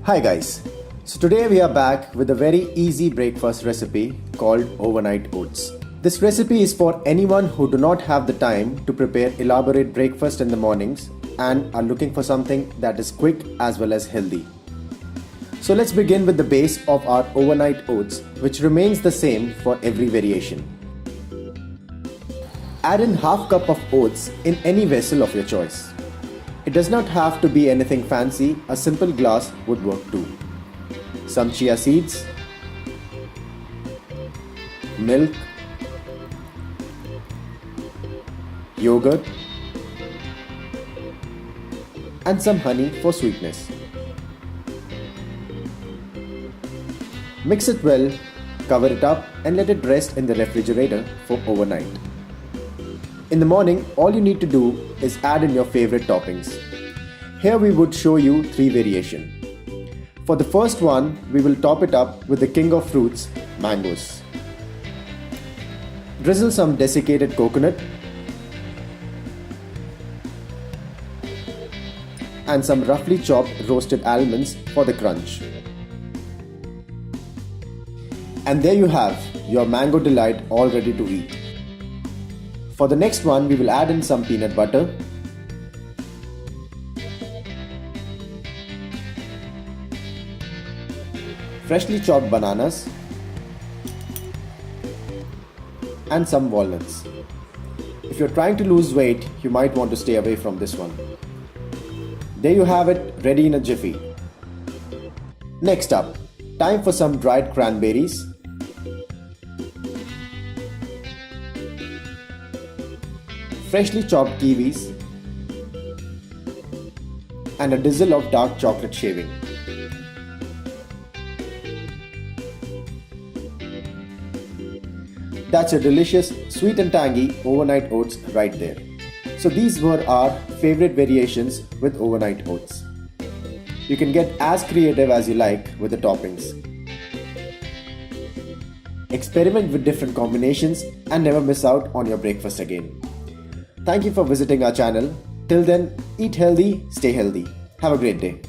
Hi guys, so today we are back with a very easy breakfast recipe called overnight oats. This recipe is for anyone who do not have the time to prepare elaborate breakfast in the mornings and are looking for something that is quick as well as healthy. So let's begin with the base of our overnight oats, which remains the same for every variation. Add in half cup of oats in any vessel of your choice. It does not have to be anything fancy, a simple glass would work too. Some chia seeds, milk, yogurt, and some honey for sweetness. Mix it well, cover it up and let it rest in the refrigerator for overnight. In the morning, all you need to do is add in your favorite toppings. Here we would show you 3 variations. For the first one, we will top it up with the king of fruits, mangoes. Drizzle some desiccated coconut and some roughly chopped roasted almonds for the crunch. And there you have your mango delight all ready to eat. For the next one, we will add in some peanut butter, freshly chopped bananas, and some walnuts. If you're trying to lose weight, you might want to stay away from this one. There you have it, ready in a jiffy. Next up, time for some dried cranberries, freshly chopped kiwis, and a drizzle of dark chocolate shaving. That's your delicious sweet and tangy overnight oats right there. So these were our favorite variations with overnight oats. You can get as creative as you like with the toppings. Experiment with different combinations and never miss out on your breakfast again. Thank you for visiting our channel. Till then, eat healthy, stay healthy. Have a great day.